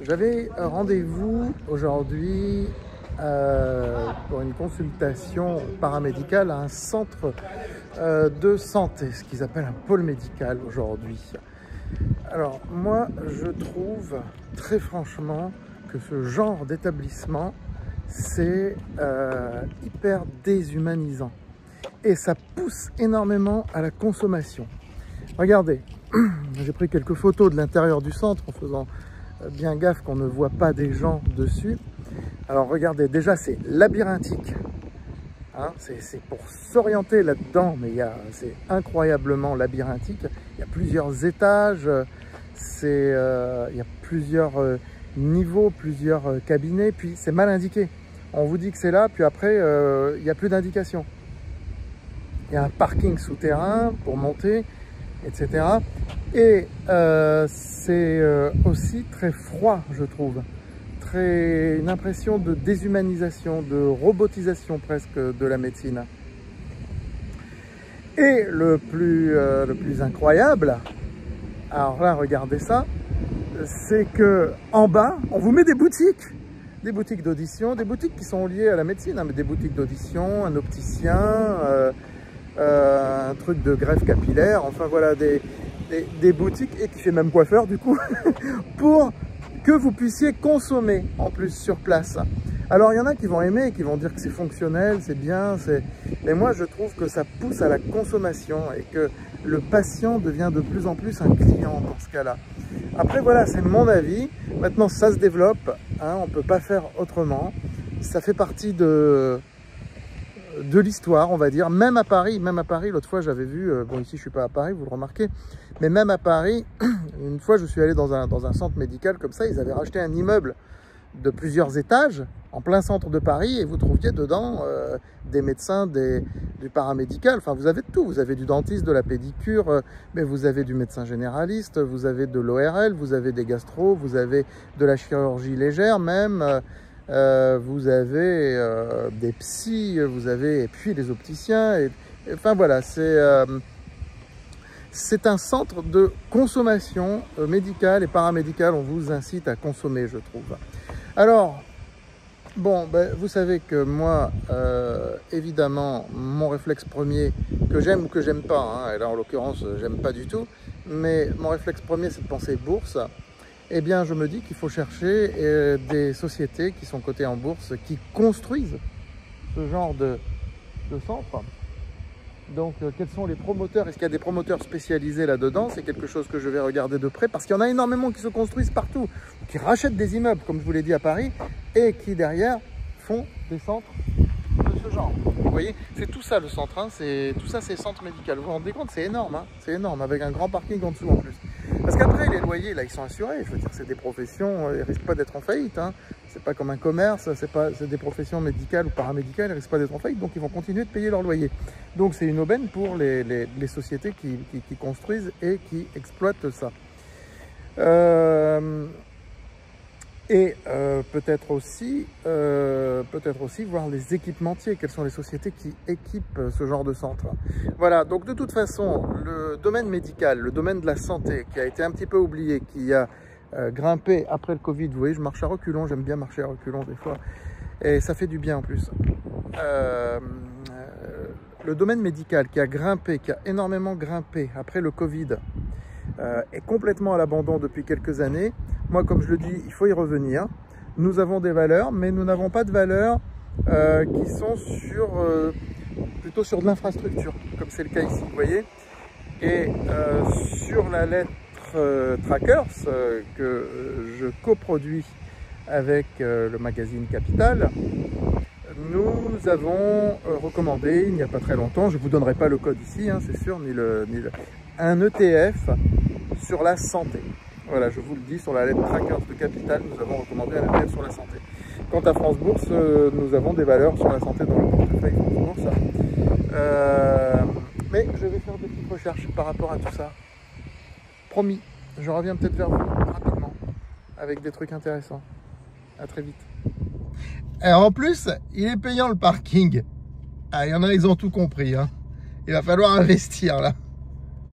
J'avais rendez-vous aujourd'hui pour une consultation paramédicale à un centre de santé, ce qu'ils appellent un pôle médical aujourd'hui. Alors moi, je trouve très franchement que ce genre d'établissement, c'est hyper déshumanisant et ça pousse énormément à la consommation. Regardez, j'ai pris quelques photos de l'intérieur du centre en faisant bien gaffe qu'on ne voit pas des gens dessus. Alors regardez, déjà c'est labyrinthique, hein, c'est pour s'orienter là-dedans, mais c'est incroyablement labyrinthique. Il y a plusieurs étages, il y a plusieurs niveaux, plusieurs cabinets, puis c'est mal indiqué. On vous dit que c'est là, puis après il n'y a plus d'indication. Il y a un parking souterrain pour monter, etc. Et c'est aussi très froid, je trouve. Une impression de déshumanisation, de robotisation presque de la médecine. Et le plus incroyable, alors là, regardez ça, c'est que en bas, on vous met des boutiques d'audition, des boutiques qui sont liées à la médecine, hein, mais des boutiques d'audition, un opticien, un truc de greffe capillaire, enfin voilà, des boutiques, et qui fait même coiffeur du coup, pour que vous puissiez consommer en plus sur place. Alors il y en a qui vont aimer, qui vont dire que c'est fonctionnel, c'est bien, mais moi je trouve que ça pousse à la consommation et que le patient devient de plus en plus un client dans ce cas-là. Après voilà, c'est mon avis. Maintenant ça se développe, hein, on ne peut pas faire autrement. Ça fait partie de l'histoire, on va dire. Même à Paris, l'autre fois j'avais vu, bon ici je suis pas à Paris, vous le remarquez, mais même à Paris, une fois je suis allé dans un centre médical comme ça, ils avaient racheté un immeuble de plusieurs étages en plein centre de Paris et vous trouviez dedans des médecins, du paramédical, enfin vous avez de tout, vous avez du dentiste, de la pédicure, mais vous avez du médecin généraliste, vous avez de l'ORL, vous avez des gastro, vous avez de la chirurgie légère même, vous avez des psys, et puis les opticiens, enfin voilà, c'est un centre de consommation médicale et paramédicale. On vous incite à consommer, je trouve. Alors, bon, vous savez que moi, évidemment, mon réflexe premier, que j'aime ou que j'aime pas, hein, et là en l'occurrence, j'aime pas du tout, mais mon réflexe premier, c'est de penser bourse. Eh bien, je me dis qu'il faut chercher des sociétés qui sont cotées en bourse, qui construisent ce genre de centre. Donc, quels sont les promoteurs? Est-ce qu'il y a des promoteurs spécialisés là-dedans? C'est quelque chose que je vais regarder de près, parce qu'il y en a énormément qui se construisent partout, qui rachètent des immeubles, comme je vous l'ai dit à Paris, et qui derrière font des centres de ce genre. Vous voyez, c'est tout ça le centre, hein, tout ça c'est centre médical. Vous vous rendez compte, c'est énorme, hein, c'est énorme, avec un grand parking en dessous en plus. Parce qu'après, les loyers, là, ils sont assurés. Je veux dire, c'est des professions, ils ne risquent pas d'être en faillite. Hein. C'est pas comme un commerce, c'est des professions médicales ou paramédicales, ils ne risquent pas d'être en faillite, donc ils vont continuer de payer leur loyer. Donc c'est une aubaine pour les sociétés qui construisent et qui exploitent ça. Peut-être aussi voir les équipementiers, quelles sont les sociétés qui équipent ce genre de centre. Voilà, donc de toute façon, le domaine médical, le domaine de la santé, qui a été un petit peu oublié, qui a grimpé après le Covid, vous voyez, je marche à reculons, j'aime bien marcher à reculons des fois, et ça fait du bien en plus. Le domaine médical qui a grimpé, qui a énormément grimpé après le Covid, est complètement à l'abandon depuis quelques années. Moi, comme je le dis, il faut y revenir. Nous avons des valeurs, mais nous n'avons pas de valeurs qui sont plutôt sur de l'infrastructure, comme c'est le cas ici, vous voyez. Et sur la lettre Trackers que je coproduis avec le magazine Capital, nous avons recommandé, il n'y a pas très longtemps, je ne vous donnerai pas le code ici, hein, c'est sûr, un ETF sur la santé. Voilà, je vous le dis, sur la lettre Trackers de Capital, nous avons recommandé un ETF sur la santé. Quant à France Bourse, nous avons des valeurs sur la santé dans le portefeuille France Bourse. Mais je vais faire des petites recherches par rapport à tout ça. Promis, je reviens peut-être vers vous rapidement avec des trucs intéressants. À très vite. Alors en plus, il est payant le parking. Ah, il y en a, ils ont tout compris, hein. Il va falloir investir là.